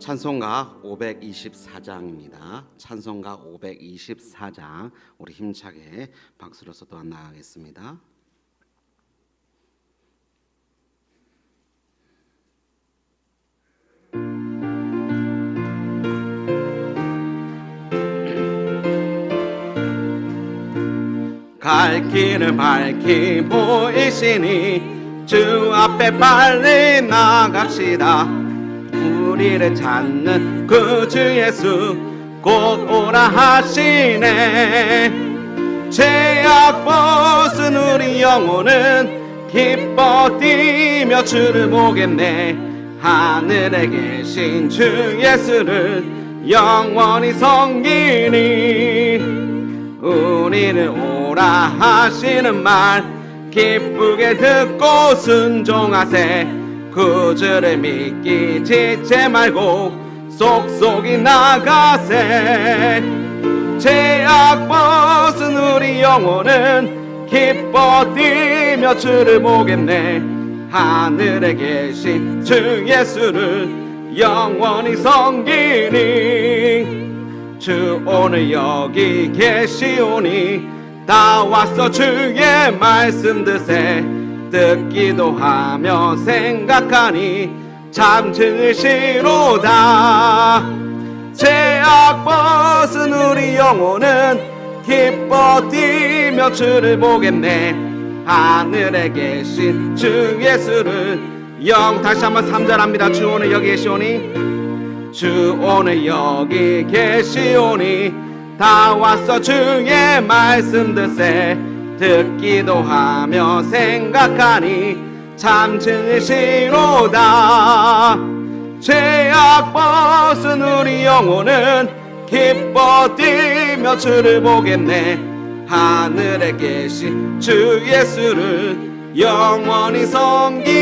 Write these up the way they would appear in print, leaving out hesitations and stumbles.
찬송가 524장입니다. 찬송가 524장 우리 힘차게 박수로서 또한 나가겠습니다. 갈 길을 밝히 보이시니 주 앞에 빨리 나갑시다. 우리를 찾는 그 주 예수 곧 오라 하시네. 죄악 벗은 우리 영혼은 기뻐 뛰며 주를 보겠네. 하늘에 계신 주 예수를 영원히 섬기니 우리를 오라 하시는 말 기쁘게 듣고 순종하세. 구주를 믿기 지체 말고 속속이 나가세. 죄악 벗은 우리 영혼은 기뻐 뛰며 주를 보겠네. 하늘에 계신 주 예수를 영원히 섬기니 주 오늘 여기 계시오니 다 왔어 주의 말씀 드세. 듣기도 하며 생각하니 참 증시로다. 죄악 벗은 우리 영혼은 기뻐 뛰며 주를 보겠네. 하늘에 계신 주 예수를 다시 한번 3절합니다. 주 오늘 여기 계시오니 주 오늘 여기 계시오니 다 왔어 주의 말씀 듣세. 듣기도 하며 생각하니 참 진실로다. 죄악 벗은 우리 영혼은 기뻐 뛰며 주를 보겠네. 하늘에 계신 주 예수를 영원히 섬기니.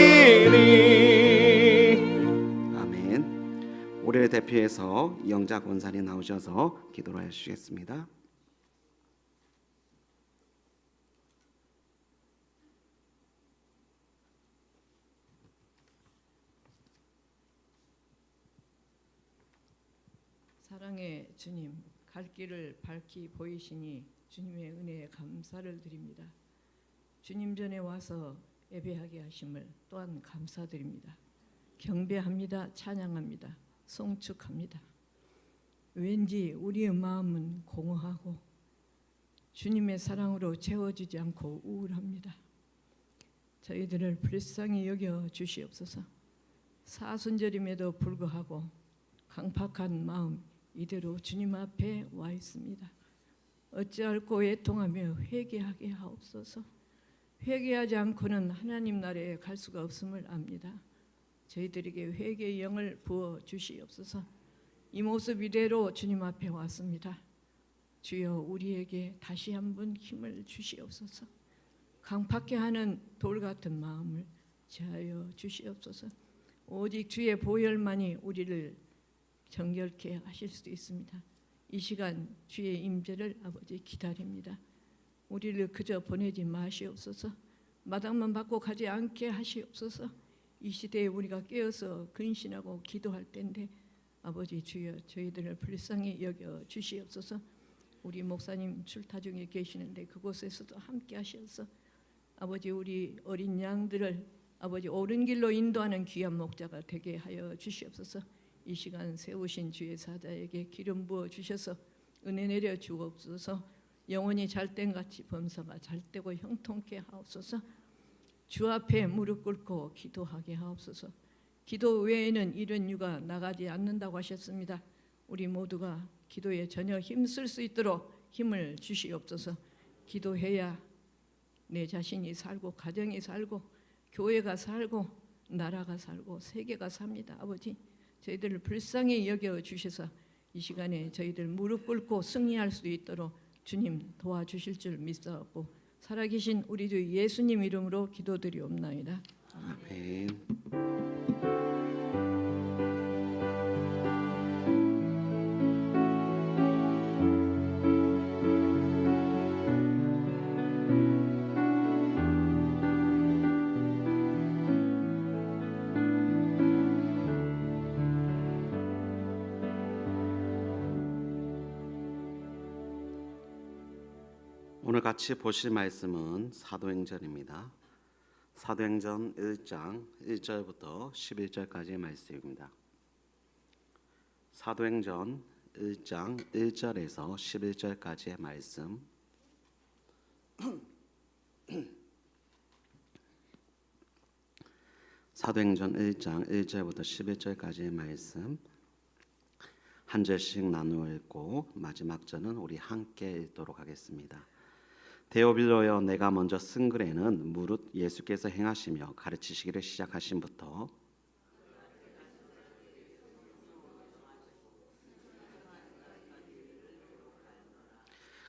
아멘. 우리를 대표해서 영자 권사님 나오셔서 기도를 해주시겠습니다. 사랑의 주님, 갈 길을 밝히 보이시니 주님의 은혜에 감사를 드립니다. 주님 전에 와서 예배하게 하심을 또한 감사드립니다. 경배합니다. 찬양합니다. 송축합니다. 왠지 우리의 마음은 공허하고 주님의 사랑으로 채워지지 않고 우울합니다. 저희들을 불쌍히 여겨 주시옵소서. 사순절임에도 불구하고 강팍한 마음 이대로 주님 앞에 와 있습니다. 어찌할꼬 애통하며 회개하게 하옵소서. 회개하지 않고는 하나님 나라에 갈 수가 없음을 압니다. 저희들에게 회개의 영을 부어 주시옵소서. 이 모습 이대로 주님 앞에 왔습니다. 주여 우리에게 다시 한번 힘을 주시옵소서. 강팍해 하는 돌 같은 마음을 제하여 주시옵소서. 오직 주의 보혈만이 우리를 정결케 하실 수 있습니다. 이 시간 주의 임재를 아버지 기다립니다. 우리를 그저 보내지 마시옵소서. 마당만 받고 가지 않게 하시옵소서. 이 시대에 우리가 깨어서 근신하고 기도할 때인데 아버지 주여 저희들을 불쌍히 여겨 주시옵소서. 우리 목사님 출타 중에 계시는데 그곳에서도 함께 하셔서 아버지 우리 어린 양들을 아버지 옳은 길로 인도하는 귀한 목자가 되게 하여 주시옵소서. 이 시간 세우신 주의 사자에게 기름 부어 주셔서 은혜 내려 주옵소서. 영원히 잘된같이 범사가 잘되고 형통케 하옵소서. 주 앞에 무릎 꿇고 기도하게 하옵소서. 기도 외에는 이런 유가 나가지 않는다고 하셨습니다. 우리 모두가 기도에 전혀 힘쓸 수 있도록 힘을 주시옵소서. 기도해야 내 자신이 살고 가정이 살고 교회가 살고 나라가 살고 세계가 삽니다. 아버지 저희들을 불쌍히 여겨 주셔서 이 시간에 저희들 무릎 꿇고 승리할 수 있도록 주님 도와주실 줄 믿사옵고 살아계신 우리 주 예수님 이름으로 기도드리옵나이다. 아멘. 오늘 같이 보실 말씀은 사도행전입니다. 사도행전 1장 1절부터 11절까지의 말씀입니다. 사도행전 1장 1절에서 11절까지의 말씀. 사도행전 1장 1절부터 11절까지의 말씀 한 절씩 나누어 읽고 마지막 절은 우리 함께 읽도록 하겠습니다. 데오빌로여, 내가 먼저 쓴 글에는 무릇 예수께서 행하시며 가르치시기를 시작하심부터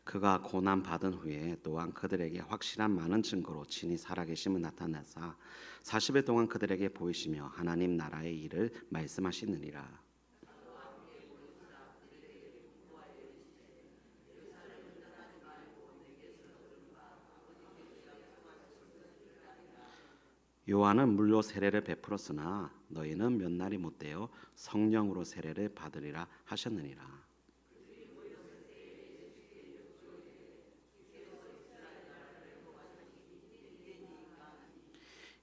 그가 고난 받은 후에 또한 그들에게 확실한 많은 증거로 친히 살아계심을 나타내사 40일 동안 그들에게 보이시며 하나님 나라의 일을 말씀하시느니라. 요한은 물로 세례를 베풀었으나 너희는 몇 날이 못되어 성령으로 세례를 받으리라 하셨느니라.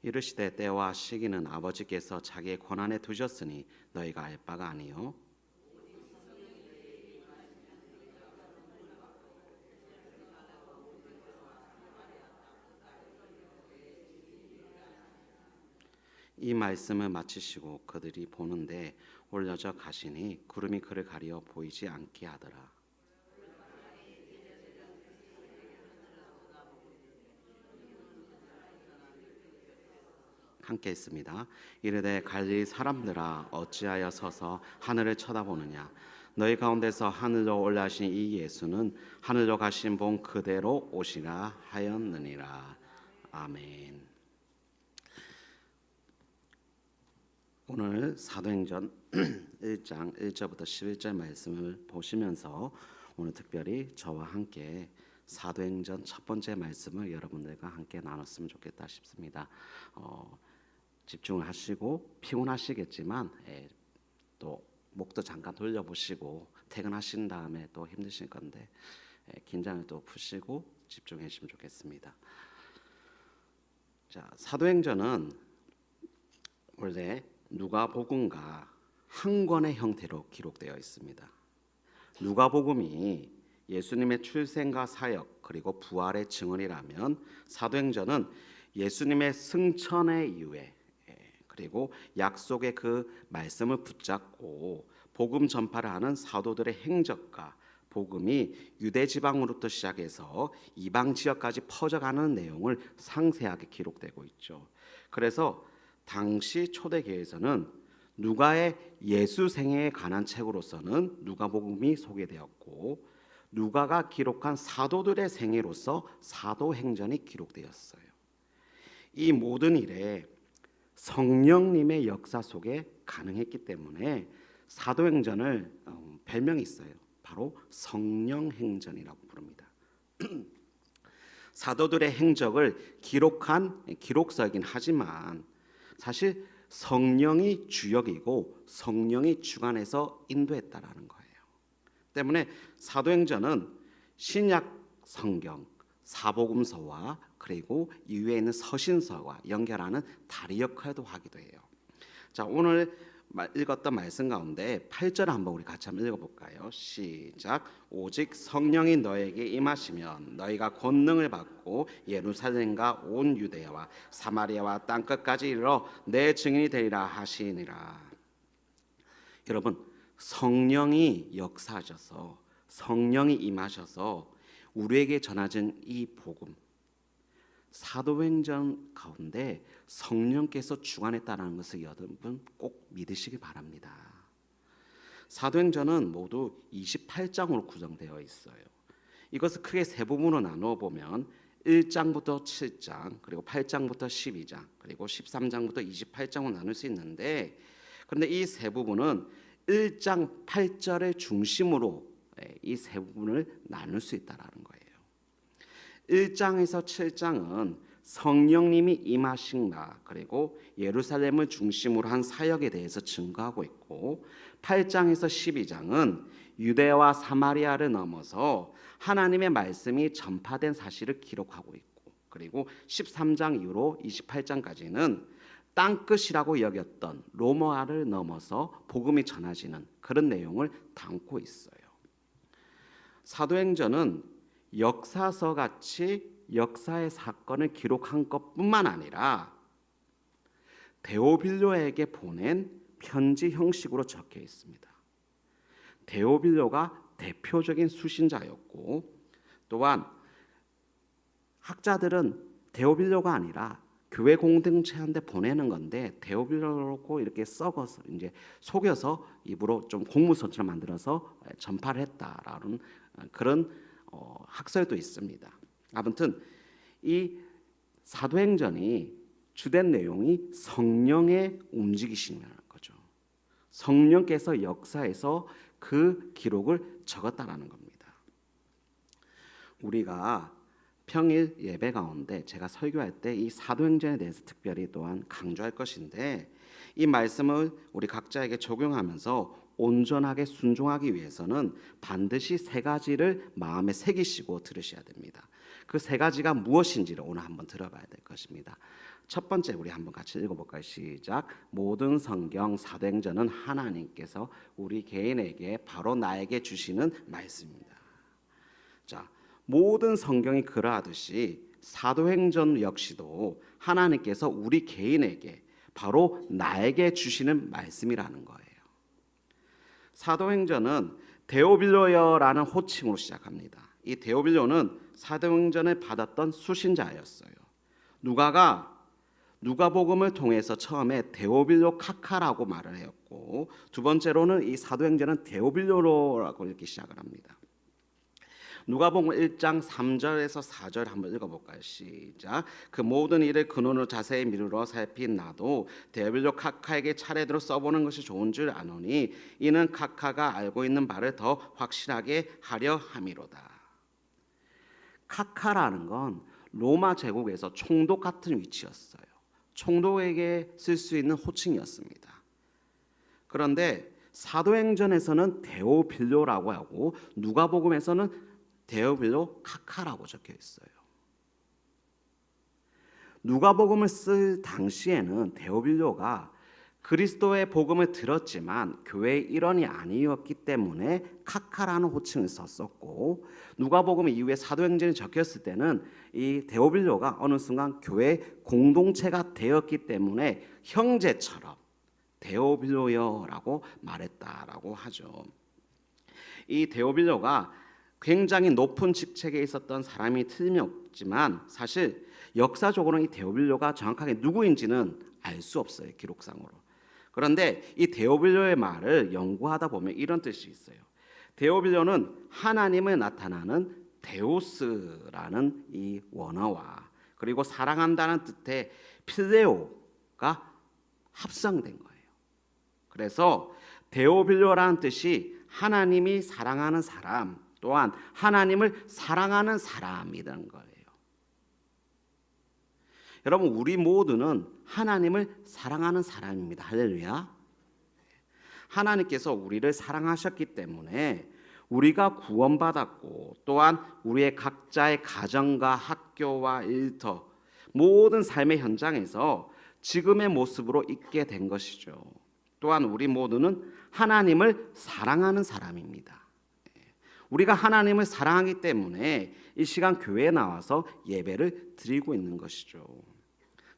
이르시되 때와 시기는 아버지께서 자기의 권한에 두셨으니 너희가 알 바가 아니요 이 말씀을 마치시고 그들이 보는데 올려져 가시니 구름이 그를 가리어 보이지 않게 하더라. 함께 있습니다. 이르되 갈릴리 사람들아 어찌하여 서서 하늘을 쳐다보느냐. 너희 가운데서 하늘로 올라가신 이 예수는 하늘로 가신 분 그대로 오시라 하였느니라. 아멘. 오늘 사도행전 1장 1절부터 11절 말씀을 보시면서 오늘 특별히 저와 함께 사도행전 첫 번째 말씀을 여러분들과 함께 나눴으면 좋겠다 싶습니다. 집중을 하시고 피곤하시겠지만 또 목도 잠깐 돌려보시고 퇴근하신 다음에 또 힘드실 건데 긴장을 또 푸시고 집중해 주시면 좋겠습니다. 자, 사도행전은 원래 누가복음과 한 권의 형태로 기록되어 있습니다. 누가복음이 예수님의 출생과 사역 그리고 부활의 증언이라면 사도행전은 예수님의 승천의 이후에 그리고 약속의 그 말씀을 붙잡고 복음 전파를 하는 사도들의 행적과 복음이 유대 지방으로부터 시작해서 이방 지역까지 퍼져가는 내용을 상세하게 기록되고 있죠. 그래서 당시 초대교회에서는 누가의 예수 생애에 관한 책으로서는 누가복음이 소개되었고 누가가 기록한 사도들의 생애로서 사도행전이 기록되었어요. 이 모든 일에 성령님의 역사 속에 가능했기 때문에 사도행전을 별명이 있어요. 바로 성령행전이라고 부릅니다. 사도들의 행적을 기록한 기록서이긴 하지만 사실 성령이 주역이고 성령이 주관해서 인도했다라는 거예요. 때문에 사도행전은 신약 성경, 사복음서와 그리고 이후에 있는 서신서와 연결하는 다리 역할도 하기도 해요. 자, 오늘 읽었던 말씀 가운데 8절 한번 우리 같이 한번 읽어볼까요? 시작. 오직 성령이 너에게 임하시면 너희가 권능을 받고 예루살렘과 온 유대야와 사마리아와 땅끝까지 이르러 내 증인이 되리라 하시니라. 여러분, 성령이 역사하셔서 성령이 임하셔서 우리에게 전하진 이 복음, 사도행전 가운데 성령께서 주관했다는 것을 여러분 꼭 믿으시기 바랍니다. 사도행전은 모두 28장으로 구성되어 있어요. 이것을 크게 세 부분으로 나누어 보면 1장부터 7장, 그리고 8장부터 12장, 그리고 13장부터 28장으로 나눌 수 있는데, 그런데 이 세 부분은 1장 8절의 중심으로 이 세 부분을 나눌 수 있다라는 거예요. 1장에서 7장은 성령님이 임하신다, 그리고 예루살렘을 중심으로 한 사역에 대해서 증거하고 있고, 8장에서 12장은 유대와 사마리아를 넘어서 하나님의 말씀이 전파된 사실을 기록하고 있고, 그리고 13장 이후로 28장까지는 땅끝이라고 여겼던 로마를 넘어서 복음이 전해지는 그런 내용을 담고 있어요. 사도행전은 역사서 같이 역사의 사건을 기록한 것뿐만 아니라 데오빌로에게 보낸 편지 형식으로 적혀 있습니다. 데오빌로가 대표적인 수신자였고, 또한 학자들은 데오빌로가 아니라 교회 공동체한테 보내는 건데 데오빌로고 이렇게 썩어서 이제 속여서 입으로 좀 공문서처럼 만들어서 전파를 했다라는 그런 학설도 있습니다. 아무튼 이 사도행전이 주된 내용이 성령의 움직이심이라는 거죠. 성령께서 역사에서 그 기록을 적었다라는 겁니다. 우리가 평일 예배 가운데 제가 설교할 때 이 사도행전에 대해서 특별히 또한 강조할 것인데, 이 말씀을 우리 각자에게 적용하면서 온전하게 순종하기 위해서는 반드시 세 가지를 마음에 새기시고 들으셔야 됩니다. 그 세 가지가 무엇인지를 오늘 한번 들어봐야 될 것입니다. 첫 번째, 우리 한번 같이 읽어볼까요? 시작. 모든 성경 사도행전은 하나님께서 우리 개인에게, 바로 나에게 주시는 말씀입니다. 자, 모든 성경이 그러하듯이 사도행전 역시도 하나님께서 우리 개인에게, 바로 나에게 주시는 말씀이라는 거예요. 사도행전은 데오빌로여라는 호칭으로 시작합니다. 이 데오빌로는 사도행전을 받았던 수신자였어요. 누가복음을 통해서 처음에 데오빌로 카카라고 말을 했고, 두 번째로는 이 사도행전은 데오빌로라고 이렇게 시작을 합니다. 누가복음 1장 3절에서 4절 한번 읽어볼까요? 시작. 그 모든 일을 근원으로 자세히 미루어 살핀 나도 데오빌로 카카에게 차례대로 써보는 것이 좋은 줄 아노니 이는 카카가 알고 있는 바를 더 확실하게 하려 함이로다. 카카라는 건 로마 제국에서 총독 같은 위치였어요. 총독에게 쓸 수 있는 호칭이었습니다. 그런데 사도행전에서는 데오빌로라고 하고 누가복음에서는 데오빌로 카카라고 적혀 있어요. 누가복음을 쓸 당시에는 데오빌로가 그리스도의 복음을 들었지만 교회의 일원이 아니었기 때문에 카카라는 호칭을 썼었고, 누가복음 이후에 사도행전이 적혔을 때는 이 데오빌로가 어느 순간 교회 공동체가 되었기 때문에 형제처럼 데오빌로여라고 말했다라고 하죠. 이 데오빌로가 굉장히 높은 직책에 있었던 사람이 틀림없지만 사실 역사적으로는 이 데오빌로가 정확하게 누구인지는 알 수 없어요, 기록상으로. 그런데 이 데오빌로의 말을 연구하다 보면 이런 뜻이 있어요. 데오빌로는 하나님을 나타나는 데우스라는 이 원어와 그리고 사랑한다는 뜻의 필레오가 합성된 거예요. 그래서 데오빌로라는 뜻이 하나님이 사랑하는 사람, 또한 하나님을 사랑하는 사람이라는 거예요. 여러분, 우리 모두는 하나님을 사랑하는 사람입니다. 할렐루야. 하나님께서 우리를 사랑하셨기 때문에 우리가 구원받았고, 또한 우리의 각자의 가정과 학교와 일터, 모든 삶의 현장에서 지금의 모습으로 있게 된 것이죠. 또한 우리 모두는 하나님을 사랑하는 사람입니다. 우리가 하나님을 사랑하기 때문에 이 시간 교회에 나와서 예배를 드리고 있는 것이죠.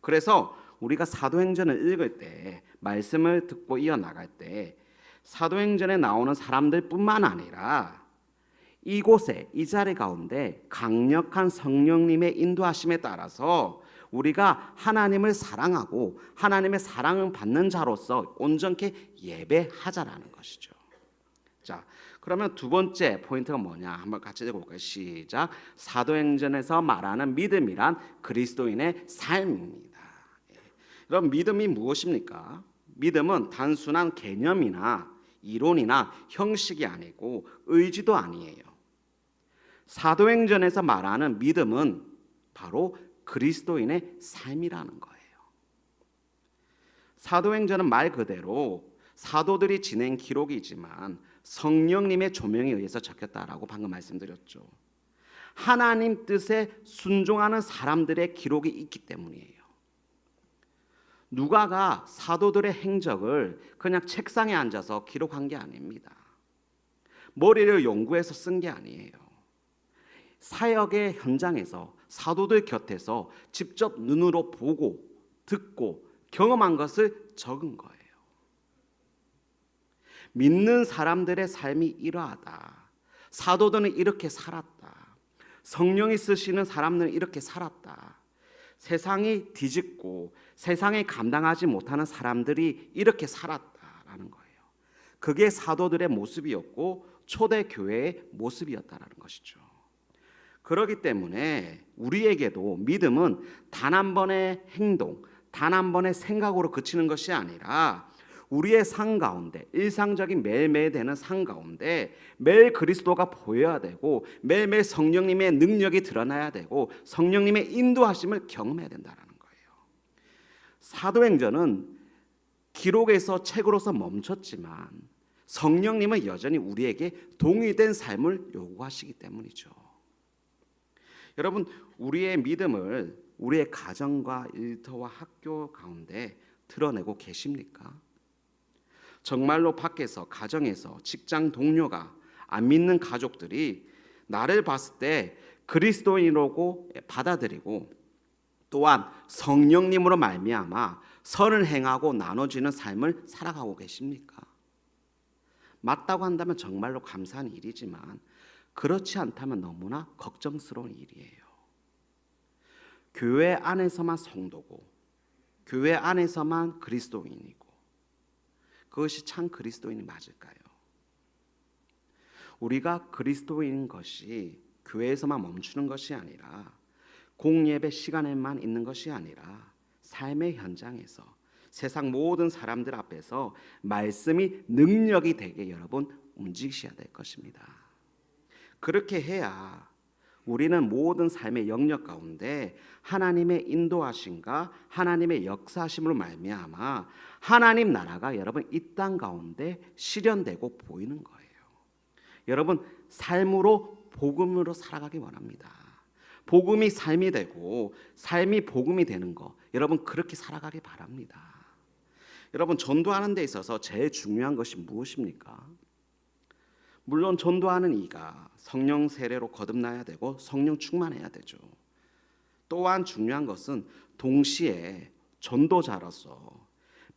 그래서 우리가 사도행전을 읽을 때, 말씀을 듣고 이어나갈 때 사도행전에 나오는 사람들뿐만 아니라 이곳에, 이 자리 가운데 강력한 성령님의 인도하심에 따라서 우리가 하나님을 사랑하고 하나님의 사랑을 받는 자로서 온전케 예배하자라는 것이죠. 자, 그러면 두 번째 포인트가 뭐냐? 한번 같이 읽어볼까요? 시작. 사도행전에서 말하는 믿음이란 그리스도인의 삶입니다. 그럼 믿음이 무엇입니까? 믿음은 단순한 개념이나 이론이나 형식이 아니고 의지도 아니에요. 사도행전에서 말하는 믿음은 바로 그리스도인의 삶이라는 거예요. 사도행전은 말 그대로 사도들이 지낸 기록이지만 성령님의 조명에 의해서 적혔다라고 방금 말씀드렸죠. 하나님 뜻에 순종하는 사람들의 기록이 있기 때문이에요. 누가가 사도들의 행적을 그냥 책상에 앉아서 기록한 게 아닙니다. 머리를 연구해서 쓴 게 아니에요. 사역의 현장에서 사도들 곁에서 직접 눈으로 보고 듣고 경험한 것을 적은 거예요. 믿는 사람들의 삶이 이러하다. 사도들은 이렇게 살았다. 성령이 쓰시는 사람들은 이렇게 살았다. 세상이 뒤집고 세상에 감당하지 못하는 사람들이 이렇게 살았다라는 거예요. 그게 사도들의 모습이었고 초대 교회의 모습이었다라는 것이죠. 그렇기 때문에 우리에게도 믿음은 단 한 번의 행동, 단 한 번의 생각으로 그치는 것이 아니라 우리의 삶 가운데, 일상적인 매일매일 되는 삶 가운데 매일 그리스도가 보여야 되고 매일매일 성령님의 능력이 드러나야 되고 성령님의 인도하심을 경험해야 된다는 거예요. 사도행전은 기록에서 책으로서 멈췄지만 성령님은 여전히 우리에게 동의된 삶을 요구하시기 때문이죠. 여러분, 우리의 믿음을 우리의 가정과 일터와 학교 가운데 드러내고 계십니까? 정말로 밖에서, 가정에서, 직장 동료가, 안 믿는 가족들이 나를 봤을 때 그리스도인으로 받아들이고 또한 성령님으로 말미암아 선을 행하고 나눠지는 삶을 살아가고 계십니까? 맞다고 한다면 정말로 감사한 일이지만 그렇지 않다면 너무나 걱정스러운 일이에요. 교회 안에서만 성도고 교회 안에서만 그리스도인이고 그것이 참 그리스도인이 맞을까요? 우리가 그리스도인인 것이 교회에서만 멈추는 것이 아니라 공예배 시간에만 있는 것이 아니라 삶의 현장에서 세상 모든 사람들 앞에서 말씀이 능력이 되게 여러분 움직이셔야 될 것입니다. 그렇게 해야 우리는 모든 삶의 영역 가운데 하나님의 인도하심과 하나님의 역사하심으로 말미암아 하나님 나라가 여러분 이 땅 가운데 실현되고 보이는 거예요. 여러분 삶으로 복음으로 살아가기 원합니다. 복음이 삶이 되고 삶이 복음이 되는 거 여러분 그렇게 살아가기 바랍니다. 여러분 전도하는 데 있어서 제일 중요한 것이 무엇입니까? 물론 전도하는 이가 성령 세례로 거듭나야 되고 성령 충만해야 되죠. 또한 중요한 것은 동시에 전도자로서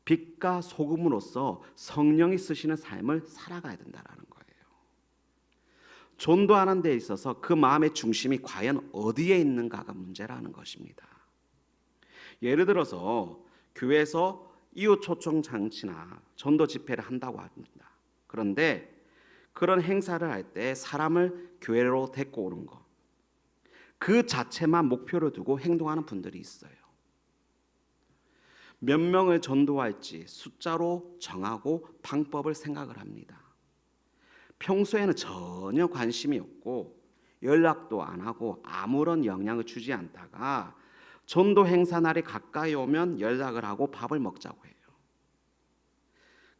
빛과 소금으로서 성령이 쓰시는 삶을 살아가야 된다는 거예요. 전도하는 데 있어서 그 마음의 중심이 과연 어디에 있는가가 문제라는 것입니다. 예를 들어서 교회에서 이웃 초청 장치나 전도 집회를 한다고 합니다. 그런데 그런 행사를 할 때 사람을 교회로 데리고 오는 것, 그 자체만 목표로 두고 행동하는 분들이 있어요. 몇 명을 전도할지 숫자로 정하고 방법을 생각을 합니다. 평소에는 전혀 관심이 없고 연락도 안 하고 아무런 영향을 주지 않다가 전도 행사 날이 가까이 오면 연락을 하고 밥을 먹자고 해요.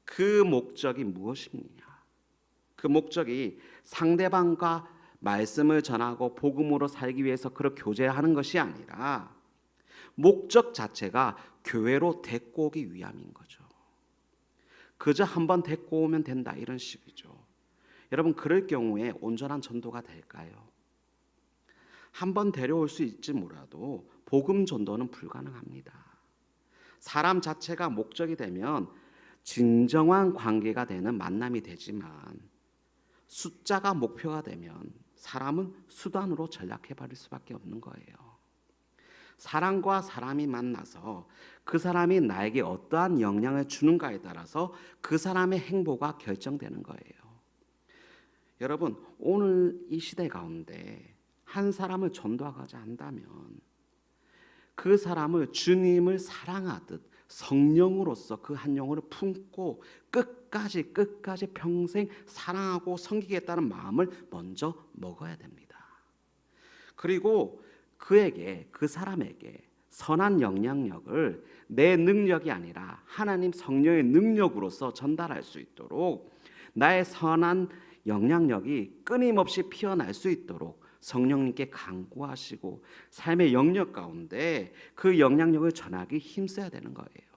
그 목적이 무엇입니까? 그 목적이 상대방과 말씀을 전하고 복음으로 살기 위해서 그렇게 교제하는 것이 아니라 목적 자체가 교회로 데리고 오기 위함인 거죠. 그저 한번 데리고 오면 된다 이런 식이죠. 여러분 그럴 경우에 온전한 전도가 될까요? 한번 데려올 수 있지 몰라도 복음 전도는 불가능합니다. 사람 자체가 목적이 되면 진정한 관계가 되는 만남이 되지만 숫자가 목표가 되면 사람은 수단으로 전락해버릴 수밖에 없는 거예요. 사람과 사람이 만나서 그 사람이 나에게 어떠한 영향을 주는가에 따라서 그 사람의 행보가 결정되는 거예요. 여러분 오늘 이 시대 가운데 한 사람을 전도하고자 한다면 그 사람을 주님을 사랑하듯 성령으로서 그 한 영혼을 품고 끝까지 평생 사랑하고 섬기겠다는 마음을 먼저 먹어야 됩니다. 그리고 그에게 그 사람에게 선한 영향력을 내 능력이 아니라 하나님 성령의 능력으로서 전달할 수 있도록 나의 선한 영향력이 끊임없이 피어날 수 있도록 성령님께 간구하시고 삶의 영역 가운데 그 영향력을 전하기 힘써야 되는 거예요.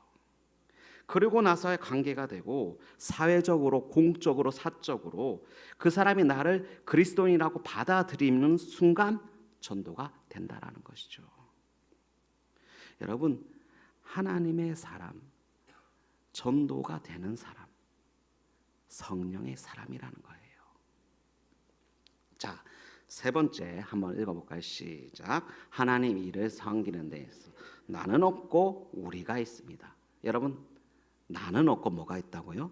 그리고 나서의 관계가 되고 사회적으로, 공적으로, 사적으로 그 사람이 나를 그리스도인이라고 받아들이는 순간 전도가 된다라는 것이죠. 여러분, 하나님의 사람, 전도가 되는 사람, 성령의 사람이라는 거예요. 자, 세 번째 한번 읽어볼까요? 시작. 하나님 일을 섬기는 데에서 나는 없고 우리가 있습니다. 여러분, 나는 없고 뭐가 있다고요?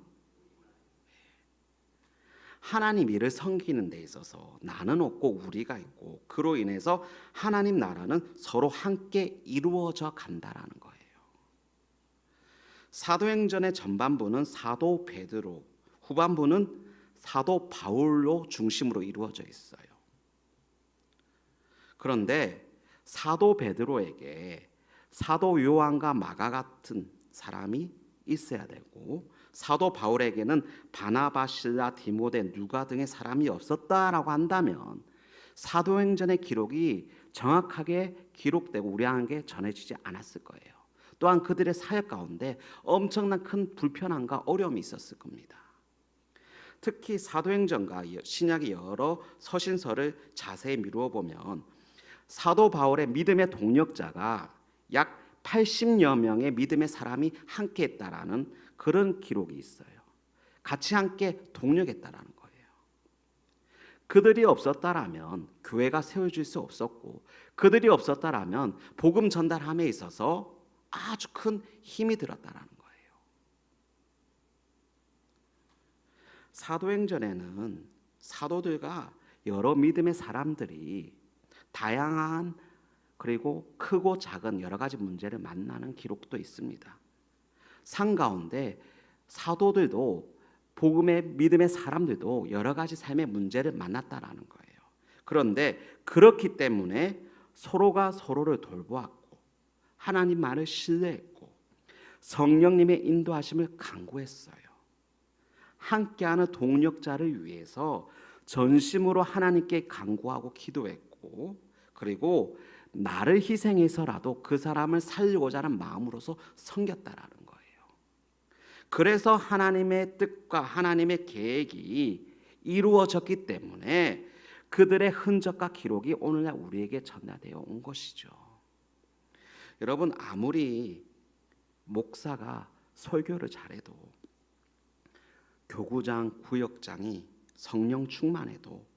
하나님 일을 섬기는 데 있어서 나는 없고 우리가 있고 그로 인해서 하나님 나라는 서로 함께 이루어져 간다라는 거예요. 사도행전의 전반부는 사도 베드로, 후반부는 사도 바울로 중심으로 이루어져 있어요. 그런데 사도 베드로에게 사도 요한과 마가 같은 사람이 있어야 되고 사도 바울에게는 바나바, 실라, 디모데, 누가 등의 사람이 없었다라고 한다면 사도행전의 기록이 정확하게 기록되고 우리에게 전해지지 않았을 거예요. 또한 그들의 사역 가운데 엄청난 큰 불편함과 어려움이 있었을 겁니다. 특히 사도행전과 신약의 여러 서신서를 자세히 미루어 보면 사도 바울의 믿음의 동력자가 약 80여 명의 믿음의 사람이 함께 했다라는 그런 기록이 있어요. 같이 함께 동력했다라는 거예요. 그들이 없었다라면 교회가 세워질 수 없었고 그들이 없었다라면 복음 전달함에 있어서 아주 큰 힘이 들었다라는 거예요. 사도행전에는 사도들과 여러 믿음의 사람들이 다양한 그리고 크고 작은 여러 가지 문제를 만나는 기록도 있습니다. 상 가운데 사도들도 복음의 믿음의 사람들도 여러 가지 삶의 문제를 만났다라는 거예요. 그런데 그렇기 때문에 서로가 서로를 돌보았고 하나님만을 신뢰했고 성령님의 인도하심을 간구했어요. 함께하는 동력자를 위해서 전심으로 하나님께 간구하고 기도했고 그리고 나를 희생해서라도 그 사람을 살리고자 하는 마음으로서 섬겼다라는 거예요. 그래서 하나님의 뜻과 하나님의 계획이 이루어졌기 때문에 그들의 흔적과 기록이 오늘날 우리에게 전달되어 온 것이죠. 여러분, 아무리 목사가 설교를 잘해도 교구장, 구역장이 성령 충만해도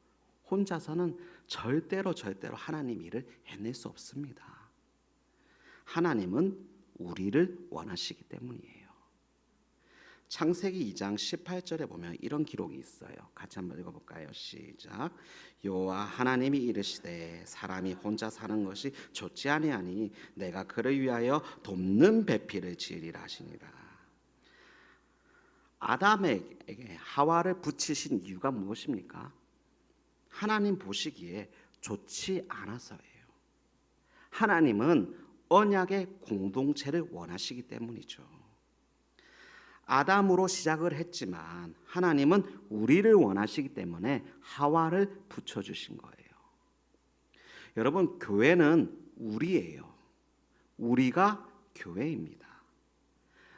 혼자서는 절대로 하나님 일을 해낼 수 없습니다. 하나님은 우리를 원하시기 때문이에요. 창세기 2장 18절에 보면 이런 기록이 있어요. 같이 한번 읽어볼까요? 시작. 여호와 하나님이 이르시되 사람이 혼자 사는 것이 좋지 아니하니 내가 그를 위하여 돕는 배필을 지으리라 하시니라. 아담에게 하와를 붙이신 이유가 무엇입니까? 하나님 보시기에 좋지 않아서예요. 하나님은 언약의 공동체를 원하시기 때문이죠. 아담으로 시작을 했지만 하나님은 우리를 원하시기 때문에 하와를 붙여주신 거예요. 여러분, 교회는 우리예요. 우리가 교회입니다.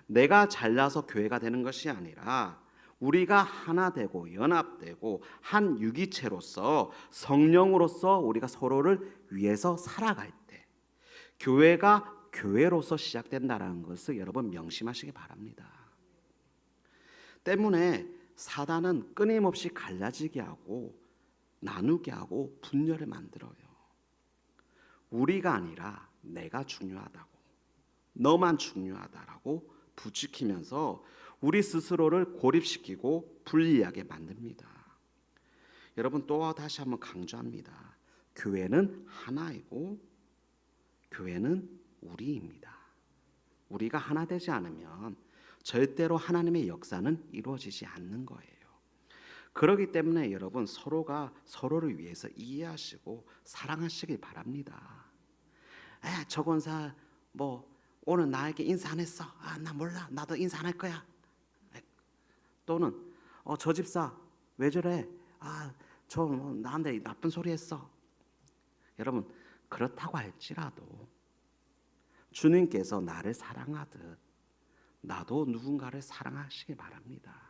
내가 잘나서 교회가 되는 것이 아니라 우리가 하나 되고 연합되고 한 유기체로서 성령으로서 우리가 서로를 위해서 살아갈 때 교회가 교회로서 시작된다는 것을 여러분 명심하시기 바랍니다. 때문에 사단은 끊임없이 갈라지게 하고 나누게 하고 분열을 만들어요. 우리가 아니라 내가 중요하다고, 너만 중요하다라고 부추기면서 우리 스스로를 고립시키고 분리하게 만듭니다. 여러분, 또 다시 한번 강조합니다. 교회는 하나이고 교회는 우리입니다. 우리가 하나 되지 않으면 절대로 하나님의 역사는 이루어지지 않는 거예요. 그렇기 때문에 여러분, 서로가 서로를 위해서 이해하시고 사랑하시길 바랍니다. 저 권사 오늘 나에게 인사 안 했어. 나 몰라. 나도 인사 안 할 거야. 또는 저 집사 왜 저래? 저 나한테 나쁜 소리 했어. 여러분, 그렇다고 할지라도 주님께서 나를 사랑하듯 나도 누군가를 사랑하시길 바랍니다.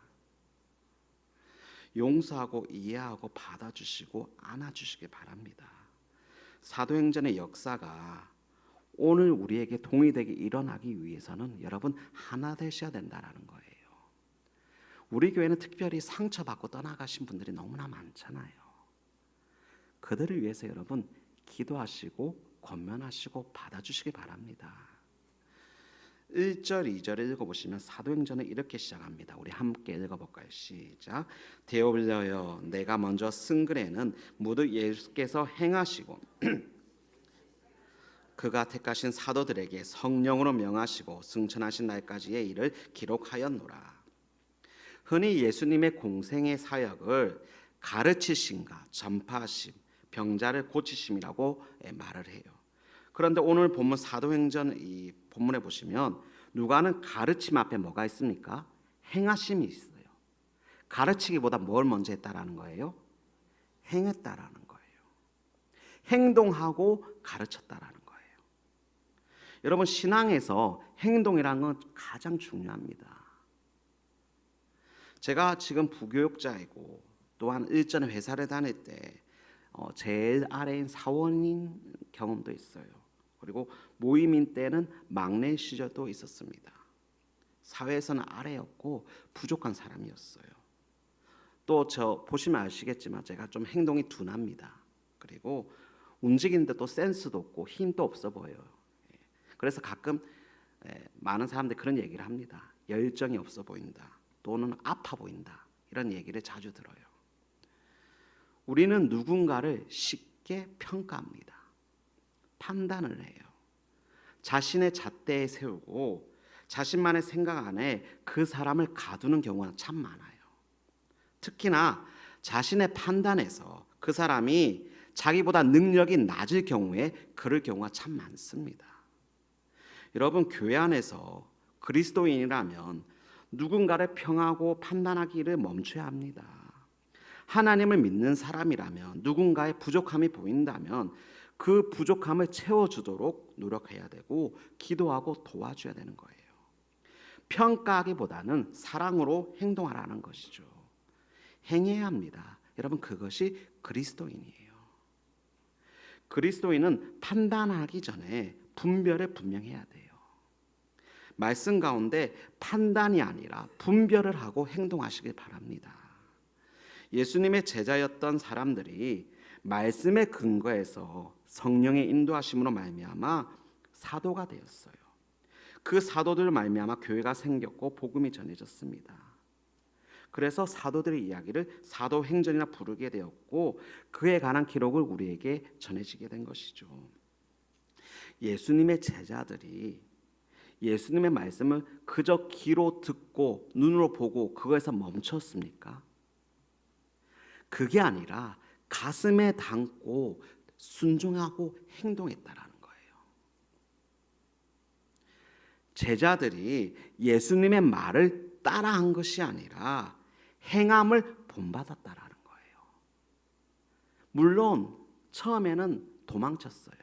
용서하고 이해하고 받아주시고 안아주시길 바랍니다. 사도행전의 역사가 오늘 우리에게 동의되게 일어나기 위해서는 여러분 하나 되셔야 된다는 거예요. 우리 교회는 특별히 상처받고 떠나가신 분들이 너무나 많잖아요. 그들을 위해서 여러분 기도하시고 권면하시고 받아주시기 바랍니다. 1절 2절을 읽어보시면 사도행전은 이렇게 시작합니다. 우리 함께 읽어볼까요? 시작. 데오빌려여 내가 먼저 쓴 글에는 모두 예수께서 행하시고 그가 택하신 사도들에게 성령으로 명하시고 승천하신 날까지의 일을 기록하였노라. 흔히 예수님의 공생의 사역을 가르치심과 전파심, 병자를 고치심이라고 말을 해요. 그런데 오늘 본문 사도행전 이 본문에 보시면 누가는 가르침 앞에 뭐가 있습니까? 행하심이 있어요. 가르치기보다 뭘 먼저 했다라는 거예요? 행했다라는 거예요. 행동하고 가르쳤다라는 거예요. 여러분, 신앙에서 행동이라는 건 가장 중요합니다. 제가 지금 부교육자이고 또한 일전에 회사를 다닐 때 제일 아래인 사원인 경험도 있어요. 그리고 모임인 때는 막내 시절도 있었습니다. 사회에서는 아래였고 부족한 사람이었어요. 또 저 보시면 아시겠지만 제가 좀 행동이 둔합니다. 그리고 움직이는데 또 센스도 없고 힘도 없어 보여요. 그래서 가끔 많은 사람들이 그런 얘기를 합니다. 열정이 없어 보인다. 또는 아파 보인다. 이런 얘기를 자주 들어요. 우리는 누군가를 쉽게 평가합니다. 판단을 해요. 자신의 잣대에 세우고 자신만의 생각 안에 그 사람을 가두는 경우가 참 많아요. 특히나 자신의 판단에서 그 사람이 자기보다 능력이 낮을 경우에 그럴 경우가 참 많습니다. 여러분, 교회 안에서 그리스도인이라면 누군가를 평하고 판단하기를 멈춰야 합니다. 하나님을 믿는 사람이라면 누군가의 부족함이 보인다면 그 부족함을 채워주도록 노력해야 되고 기도하고 도와줘야 되는 거예요. 평가하기보다는 사랑으로 행동하라는 것이죠. 행해야 합니다. 여러분, 그것이 그리스도인이에요. 그리스도인은 판단하기 전에 분별을 분명해야 돼요. 말씀 가운데 판단이 아니라 분별을 하고 행동하시길 바랍니다. 예수님의 제자였던 사람들이 말씀의 근거에서 성령의 인도하심으로 말미암아 사도가 되었어요. 그 사도들 말미암아 교회가 생겼고 복음이 전해졌습니다. 그래서 사도들의 이야기를 사도행전이라 부르게 되었고 그에 관한 기록을 우리에게 전해지게 된 것이죠. 예수님의 제자들이 예수님의 말씀을 그저 귀로 듣고 눈으로 보고 그거에서 멈췄습니까? 그게 아니라 가슴에 담고 순종하고 행동했다라는 거예요. 제자들이 예수님의 말을 따라한 것이 아니라 행함을 본받았다라는 거예요. 물론 처음에는 도망쳤어요.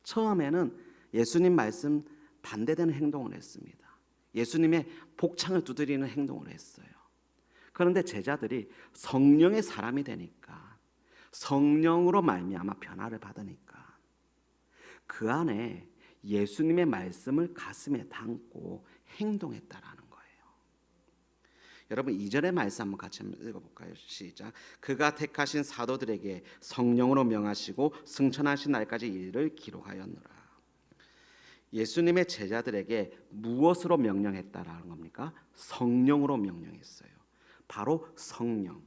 처음에는 예수님 말씀 반대되는 행동을 했습니다. 예수님의 복창을 두드리는 행동을 했어요. 그런데 제자들이 성령의 사람이 되니까 성령으로 말미암아 변화를 받으니까 그 안에 예수님의 말씀을 가슴에 담고 행동했다라는 거예요. 여러분 2절의 말씀 한번 같이 읽어볼까요? 시작. 그가 택하신 사도들에게 성령으로 명하시고 승천하신 날까지 일을 기록하였노라. 예수님의 제자들에게 무엇으로 명령했다라는 겁니까? 성령으로 명령했어요. 바로 성령,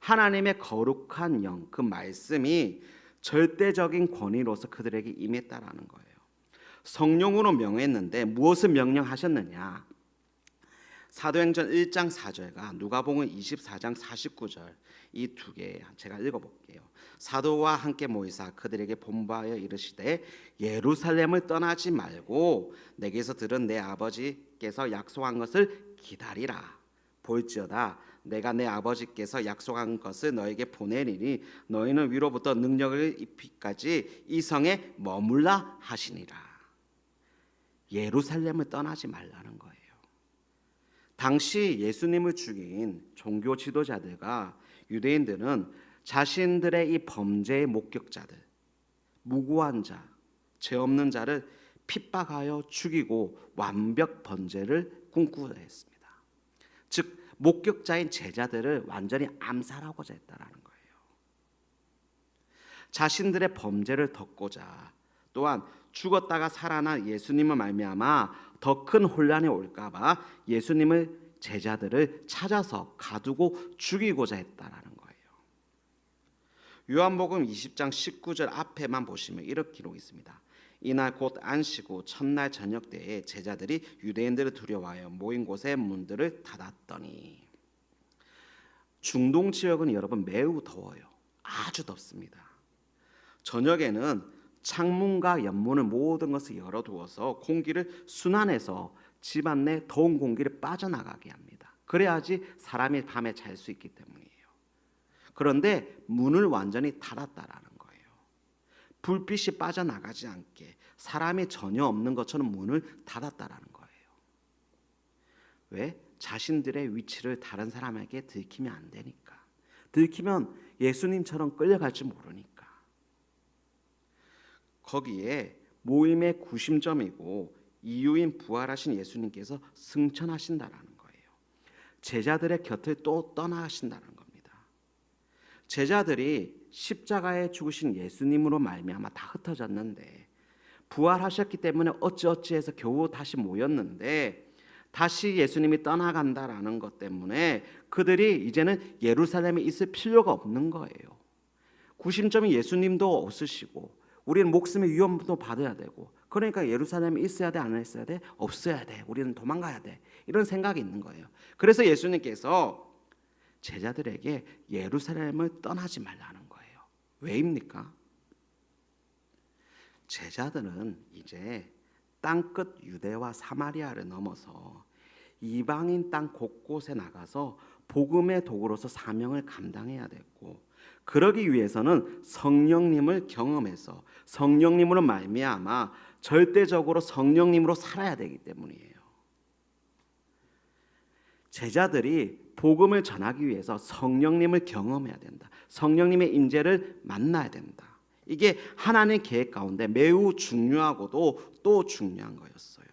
하나님의 거룩한 영, 그 말씀이 절대적인 권위로서 그들에게 임했다라는 거예요. 성령으로 명했는데 무엇을 명령하셨느냐? 사도행전 1장 4절과 누가복음 24장 49절 이 두 개 제가 읽어볼게요. 사도와 함께 모이사 그들에게 본부하여 이르시되 예루살렘을 떠나지 말고 내게서 들은 내 아버지께서 약속한 것을 기다리라. 볼지어다 내가 내 아버지께서 약속한 것을 너에게 보내리니 너희는 위로부터 능력을 입히기까지 이 성에 머물라 하시니라. 예루살렘을 떠나지 말라는 거예요. 당시 예수님을 죽인 종교 지도자들과 유대인들은 자신들의 이 범죄의 목격자들, 무고한 자, 죄 없는 자를 핍박하여 죽이고 완벽 번제를 꿈꾸려 했습니다. 즉 목격자인 제자들을 완전히 암살하고자 했다라는 거예요. 자신들의 범죄를 덮고자, 또한 죽었다가 살아난 예수님을 말미암아 더 큰 혼란이 올까봐 예수님을 제자들을 찾아서 가두고 죽이고자 했다라는 거예요. 요한복음 20장 19절 앞에만 보시면 이렇게 기록이 있습니다. 이날 곧 안식 후 첫날 저녁 때에 제자들이 유대인들을 두려워하여 모인 곳의 문들을 닫았더니, 중동 지역은 여러분 매우 더워요. 아주 덥습니다. 저녁에는 창문과 연문을 모든 것을 열어두어서 공기를 순환해서 집안 내 더운 공기를 빠져나가게 합니다. 그래야지 사람이 밤에 잘 수 있기 때문이에요. 그런데 문을 완전히 닫았다라는 거예요. 불빛이 빠져나가지 않게 사람이 전혀 없는 것처럼 문을 닫았다라는 거예요. 왜? 자신들의 위치를 다른 사람에게 들키면 안 되니까. 들키면 예수님처럼 끌려갈 줄 모르니까. 거기에 모임의 구심점이고 이유인 부활하신 예수님께서 승천하신다라는 거예요. 제자들의 곁을 또 떠나신다는 겁니다. 제자들이 십자가에 죽으신 예수님으로 말미암아 다 흩어졌는데, 부활하셨기 때문에 어찌어찌해서 겨우 다시 모였는데, 다시 예수님이 떠나간다라는 것 때문에 그들이 이제는 예루살렘에 있을 필요가 없는 거예요. 구심점이 예수님도 없으시고 우리는 목숨의 위험도 받아야 되고, 그러니까 예루살렘에 있어야 돼, 안 있어야 돼? 없어야 돼. 우리는 도망가야 돼. 이런 생각이 있는 거예요. 그래서 예수님께서 제자들에게 예루살렘을 떠나지 말라는 거예요. 왜입니까? 제자들은 이제 땅끝 유대와 사마리아를 넘어서 이방인 땅 곳곳에 나가서 복음의 도구로서 사명을 감당해야 됐고, 그러기 위해서는 성령님을 경험해서 성령님으로 말미암아 절대적으로 성령님으로 살아야 되기 때문이에요. 제자들이 복음을 전하기 위해서 성령님을 경험해야 된다. 성령님의 임재를 만나야 된다. 이게 하나님의 계획 가운데 매우 중요하고도 또 중요한 거였어요.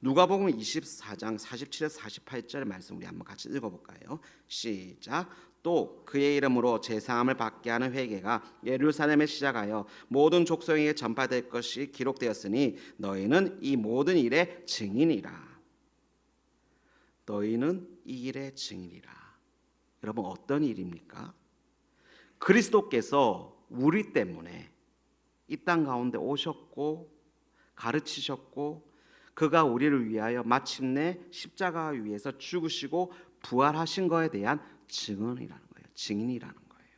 누가복음 24장 47에서 48절 말씀 우리 한번 같이 읽어볼까요? 시작. 또 그의 이름으로 제사함을 받게 하는 회개가 예루살렘에 시작하여 모든 족속에게 전파될 것이 기록되었으니 너희는 이 모든 일의 증인이라. 너희는 이 일의 증인이라. 여러분, 어떤 일입니까? 그리스도께서 우리 때문에 이 땅 가운데 오셨고 가르치셨고, 그가 우리를 위하여 마침내 십자가 위에서 죽으시고 부활하신 것에 대한 증언이라는 거예요. 증인이라는 거예요.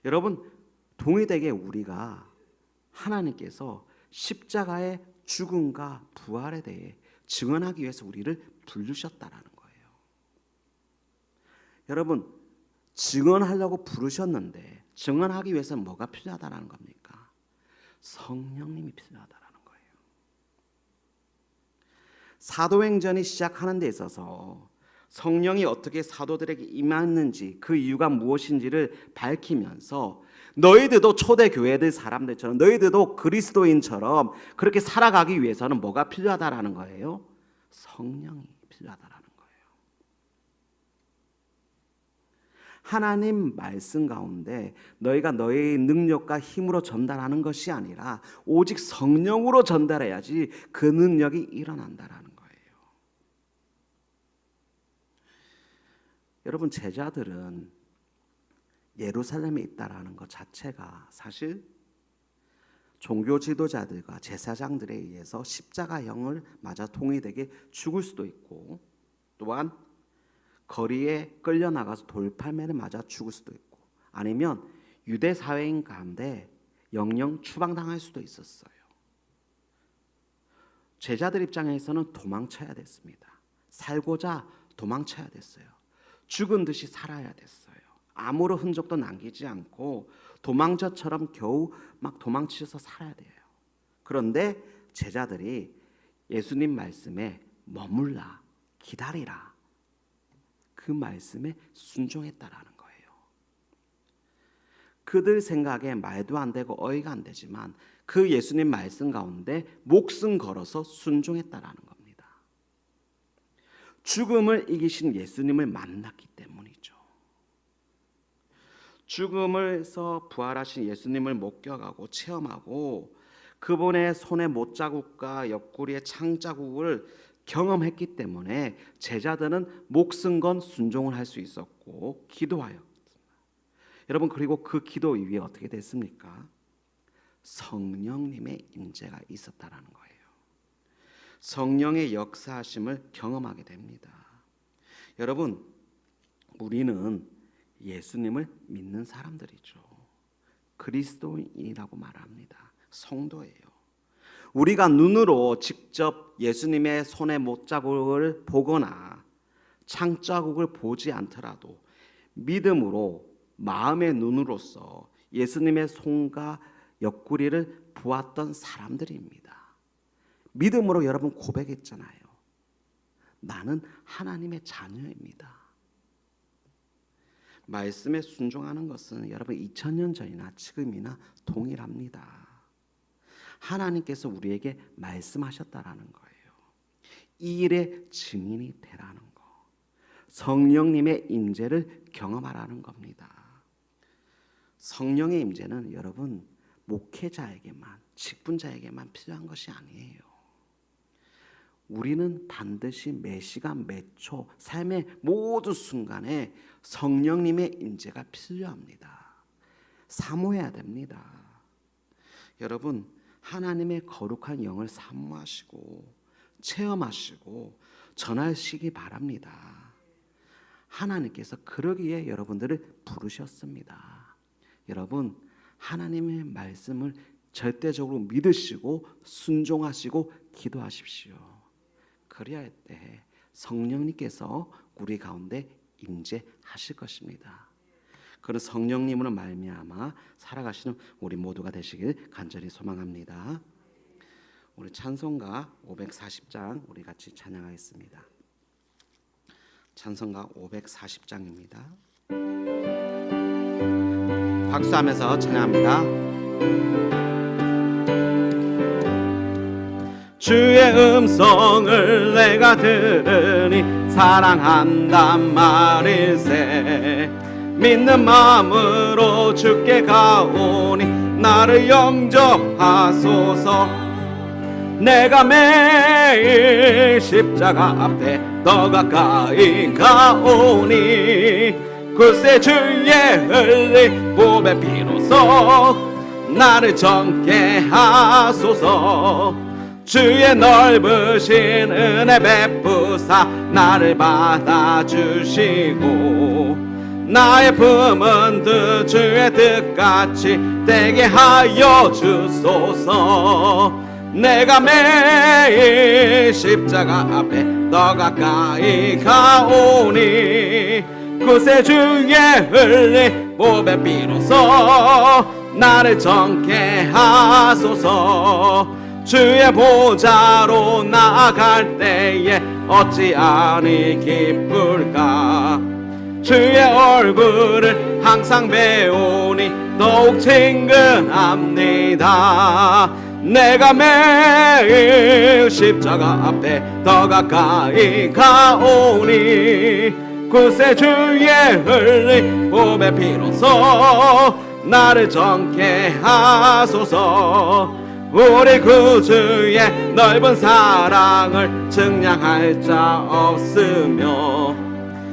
여러분, 동일되게 우리가 하나님께서 십자가의 죽음과 부활에 대해 증언하기 위해서 우리를 부르셨다라는 거예요. 여러분, 증언하려고 부르셨는데 증언하기 위해서는 뭐가 필요하다는 겁니까? 성령님이 필요하다라는 거예요. 사도행전이 시작하는 데 있어서 성령이 어떻게 사도들에게 임했는지, 그 이유가 무엇인지를 밝히면서 너희들도 초대교회들 사람들처럼, 너희들도 그리스도인처럼 그렇게 살아가기 위해서는 뭐가 필요하다라는 거예요? 성령이 필요하다라는 거예요. 하나님 말씀 가운데 너희가 너희의 능력과 힘으로 전달하는 것이 아니라 오직 성령으로 전달해야지 그 능력이 일어난다라는 거예요. 여러분, 제자들은 예루살렘에 있다라는 것 자체가 사실 종교 지도자들과 제사장들에 의해서 십자가형을 맞아 통일되게 죽을 수도 있고, 또한 거리에 끌려나가서 돌팔매를 맞아 죽을 수도 있고, 아니면 유대 사회인 가운데 영영 추방당할 수도 있었어요. 제자들 입장에서는 도망쳐야 됐습니다. 살고자 도망쳐야 됐어요. 죽은 듯이 살아야 됐어요. 아무런 흔적도 남기지 않고 도망자처럼 겨우 막 도망치셔서 살아야 돼요. 그런데 제자들이 예수님 말씀에 머물라, 기다리라, 그 말씀에 순종했다라는 거예요. 그들 생각에 말도 안 되고 어이가 안 되지만 그 예수님 말씀 가운데 목숨 걸어서 순종했다라는 겁니다. 죽음을 이기신 예수님을 만났기 때문이죠. 죽음에서 부활하신 예수님을 목격하고 체험하고 그분의 손의 못자국과 옆구리의 창자국을 경험했기 때문에 제자들은 목숨 건 순종을 할 수 있었고 기도하였습니다. 여러분, 그리고 그 기도 이후에 어떻게 됐습니까? 성령님의 임재가 있었다라는 거예요. 성령의 역사하심을 경험하게 됩니다. 여러분, 우리는 예수님을 믿는 사람들이죠. 그리스도인이라고 말합니다. 성도예요. 우리가 눈으로 직접 예수님의 손의 못자국을 보거나 창자국을 보지 않더라도 믿음으로 마음의 눈으로서 예수님의 손과 옆구리를 보았던 사람들입니다. 믿음으로 여러분 고백했잖아요. 나는 하나님의 자녀입니다. 말씀에 순종하는 것은 여러분 2000년 전이나 지금이나 동일합니다. 하나님께서 우리에게 말씀하셨다라는 거예요. 이 일의 증인이 되라는 거, 성령님의 임재를 경험하라는 겁니다. 성령의 임재는 여러분 목회자에게만, 직분자에게만 필요한 것이 아니에요. 우리는 반드시 매 시간 매 초 삶의 모든 순간에 성령님의 임재가 필요합니다. 사모해야 됩니다. 여러분, 하나님의 거룩한 영을 사모하시고 체험하시고 전하시기 바랍니다. 하나님께서 그러기에 여러분들을 부르셨습니다. 여러분, 하나님의 말씀을 절대적으로 믿으시고 순종하시고 기도하십시오. 그래야 할 때 성령님께서 우리 가운데 임재하실 것입니다. 그런 성령님으로 말미암아 살아가시는 우리 모두가 되시길 간절히 소망합니다. 우리 찬송가 540장 우리 같이 찬양하겠습니다. 찬송가 540장입니다. 박수하면서 찬양합니다. 주의 음성을 내가 들으니 사랑한단 말일세. 믿는 마음으로 주께 가오니 나를 영접하소서. 내가 매일 십자가 앞에 더 가까이 가오니 글쎄 주의 흘린 몸의 피로써 나를 정케 하소서. 주의 넓으신 은혜 베푸사 나를 받아주시고 나의 품은 뜻 주의 뜻같이 되게 하여 주소서. 내가 매일 십자가 앞에 더 가까이 가오니 그새 주의 흘린 몸의 피로써 나를 정케 하소서. 주의 보좌로 나아갈 때에 어찌하니 기쁠까. 주의 얼굴을 항상 배우니 더욱 친근합니다. 내가 매일 십자가 앞에 더 가까이 가오니 그새 주의 흘린 몸의 피로써 나를 정케 하소서. 우리 구주의 넓은 사랑을 증량할 자 없으며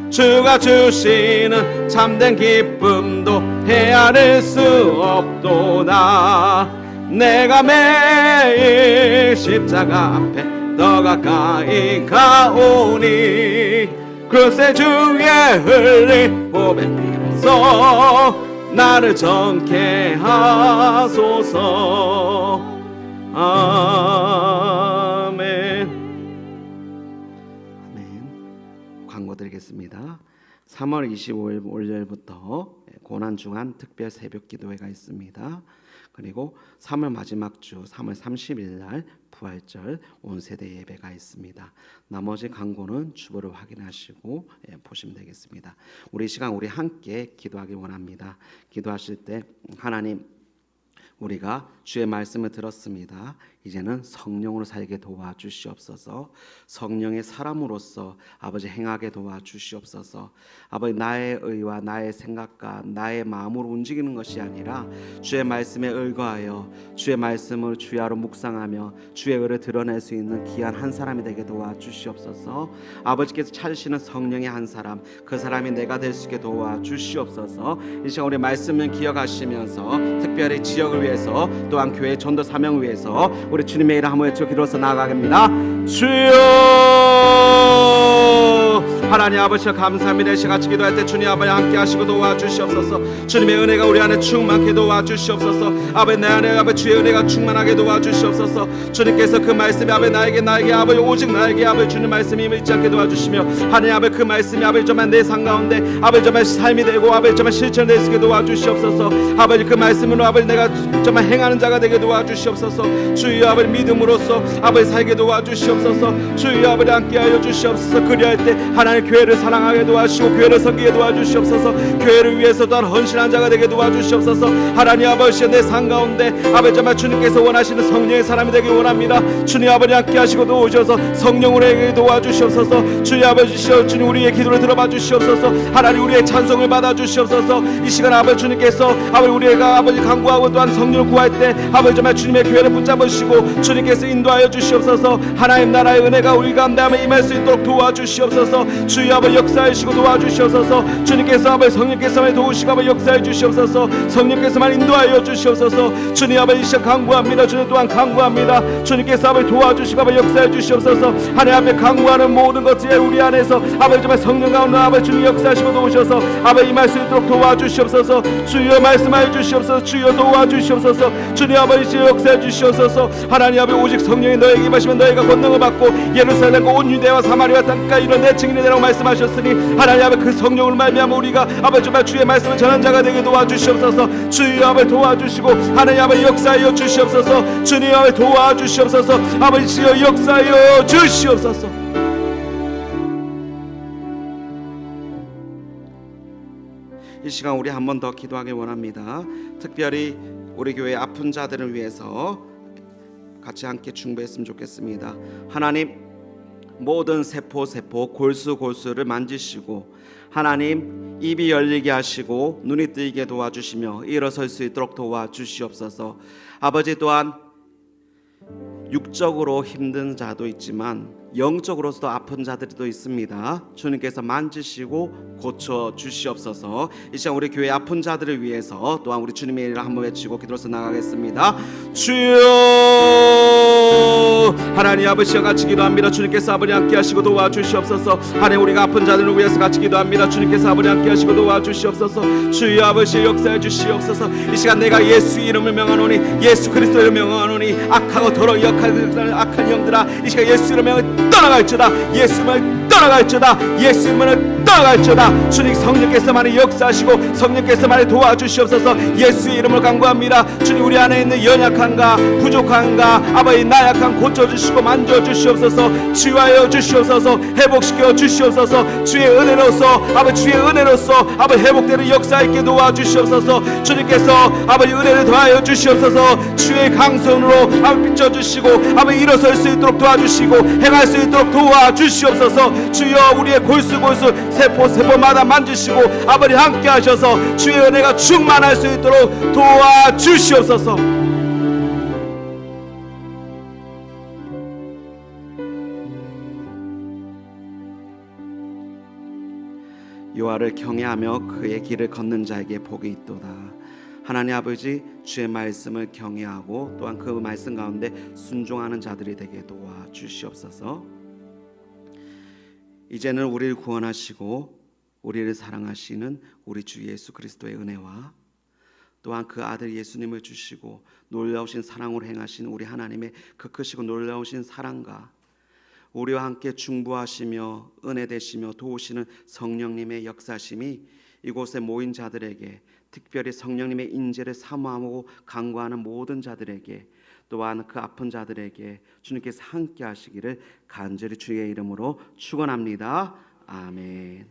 주가 주시는 참된 기쁨도 헤아릴 수 없도다. 내가 매일 십자가 앞에 더 가까이 가오니 글쎄 주의 흘린 몸의 피로써 나를 정케 하소서. 아멘. 아멘. 광고 드리겠습니다. 3월 25일 월요일부터 고난중한 특별 새벽 기도회가 있습니다. 그리고 3월 마지막 주 3월 30일 날 부활절 온세대 예배가 있습니다. 나머지 광고는 주보를 확인하시고 보시면 되겠습니다. 우리 시간 우리 함께 기도하기 원합니다. 기도하실 때 하나님, 우리가 주의 말씀을 들었습니다. 이제는 성령으로 살게 도와주시옵소서. 성령의 사람으로서 아버지 행하게 도와주시옵소서. 아버지, 나의 의와 나의 생각과 나의 마음으로 움직이는 것이 아니라 주의 말씀에 의거하여 주의 말씀을 주야로 묵상하며 주의 의를 드러낼 수 있는 귀한 한 사람이 되게 도와주시옵소서. 아버지께서 찾으시는 성령의 한 사람, 그 사람이 내가 될 수 있게 도와주시옵소서. 이 시간 우리 말씀을 기억하시면서 특별히 지역을 위해서 또한 교회 전도 사명을 위해서 우리 주님의 이름 한번 외쳐 기도해서 나아가겠습니다. 주여, 하나님 아버지 감사합니다. 이 시간 같이 기도할 때 주님 아버지 함께 하시고 도와주시옵소서. 주님의 은혜가 우리 안에 충만하게 도와주시옵소서. 아버지, 내 안에 아버지 주의 은혜가 충만하게 도와주시옵소서. 주님께서 그 말씀이 아버지 나에게 아버지 오직 나에게 아버지 주님 말씀이 잊지 않게 도와주시며 하나님 아버지 그 말씀이 아버지 정말 내 삶 가운데 아버지 정말 삶이 되고 아버지 정말 실천될 수 있게 도와주시옵소서. 아버지 그 말씀으로 아버지 내가 정말 행하는 자가 되게 도와주시옵소서. 주여 아버지 믿음으로써 아버지 살게 도와주시옵소서. 주여 아버지 함께하여 주시옵소서. 그리할 때 하나님 교회를 사랑하게 도와주시고 교회를 섬기게 도와주시옵소서. 교회를 위해서 또한 헌신한 자가 되게 도와주시옵소서. 하나님 아버지 내 삶 가운데 아버지 정말 주님께서 원하시는 성령의 사람이 되길 원합니다. 주님 아버지 함께하시고 도우셔서 성령으로 에게 도와주시옵소서. 주님 아버지 주님 우리의 기도를 들어봐 주시옵소서. 하나님 우리의 찬송을 받아 주시옵소서. 이 시간 아버지 주님께서 아버지 우리가 아버지 간구하고 또한 성령을 구할 때 아버지 정말 주님의 교회를 붙잡으시고 주님께서 인도하여 주시옵소서. 하나님 나라의 은혜가 우리 가운데 임할 수 있도록 도와주시옵소서. 주여 아버지 역사하시고 도와주시옵소서. 주님께서 아버지 성령께서만 도우시고 아버지 역사해 주시옵소서. 성령께서만 인도하여 주시옵소서. 주님 아버지 이 시간 간구합니다. 주님 또한 간구합니다. 주님께서 아버지 도와주시고 아버지 역사해 주시옵소서. 하나님 앞에 간구하는 모든 것들이 우리 안에서 아버지 정말 성령 가운데 아버지 주님 역사하시고 도우셔서 아버지 임할 수 있도록 도와주시옵소서. 주여 말씀하여 주시옵소서. 주여 도와주시옵소서. 주님 아버지 주여 역사해 주시옵소서. 하나님 아버지 오직 성령이 너에게 임하시면 너희가 권능을 받고 예루살렘과 온 유대와 사마리아 땅까지 이런 내 증인이 되라고 말씀하셨으니 하나님 아버지 그 성령을 말미암아 우리가 아버지 정말 주의 말씀을 전한 자가 되게 도와주시옵소서. 주여 아버지 도와주시고 하나님 아버지 역사하여 주시옵소서. 주님 아버지 도와주시옵소서. 아버지 주여 역사하여 주시옵소서. 이 시간 우리 한 번 더 기도하길 원합니다. 특별히 우리 교회 아픈 자들을 위해서 같이 함께 중보했으면 좋겠습니다. 하나님 모든 세포 골수를 만지시고 하나님 입이 열리게 하시고 눈이 뜨이게 도와주시며 일어설 수 있도록 도와주시옵소서. 아버지 또한 육적으로 힘든 자도 있지만 영적으로서도 아픈 자들도 있습니다. 주님께서 만지시고 고쳐 주시옵소서. 이 시간 우리 교회 아픈 자들을 위해서 또한 우리 주님의 이름을 한번 외치고 기도해서 나가겠습니다. 주여, 하나님 아버지와 같이 기도합니다. 주님께서 아버지 함께 하시고 도와주시옵소서. 하나님 우리가 아픈 자들을 위해서 같이 기도합니다. 주님께서 아버지 함께 하시고 도와주시옵소서. 주여 아버지 역사해 주시옵소서. 이 시간 내가 예수 이름을 명하노니 예수 그리스도를 명하노니 악하고 더러운 악한 영들아 이 시간 예수 이름을 명하노니 떠나갈지어다. 예수님을 떠나갈지어다. 예수님을 떠나갈지어다. 주님 성령께서만이 역사하시고 성령께서만이 도와주시옵소서. 예수의 이름을 간구합니다. 주님 우리 안에 있는 연약한가 부족한가 아버지 나약한 고쳐주시고 만져주시옵소서. 치유하여 주시옵소서. 회복시켜 주시옵소서. 주의 은혜로서 아버지 주의 은혜로서 아버지 회복되는 역사 있게 도와주시옵소서. 주님께서 아버지 은혜를 더하여 주시옵소서. 주의 강선으로 아버지 비춰주시고 아버지 일어설 수 있도록 도와주시고 행할 수 있도록 도와주시옵소서. 주여 우리의 골수 세포마다 만지시고 아버지 함께 하셔서 주의 은혜가 충만할 수 있도록 도와주시옵소서. 여호와를 경외하며 그의 길을 걷는 자에게 복이 있도다. 하나님 아버지 주의 말씀을 경외하고 또한 그 말씀 가운데 순종하는 자들이 되게 도와주시옵소서. 이제는 우리를 구원하시고 우리를 사랑하시는 우리 주 예수 그리스도의 은혜와 또한 그 아들 예수님을 주시고 놀라우신 사랑으로 행하신 우리 하나님의 그 크시고 놀라우신 사랑과 우리와 함께 중보하시며 은혜 되시며 도우시는 성령님의 역사심이 이곳에 모인 자들에게, 특별히 성령님의 인재를 사모하고 간구하는 모든 자들에게, 또한 그 아픈 자들에게 주님께서 함께 하시기를 간절히 주의 이름으로 축원합니다. 아멘.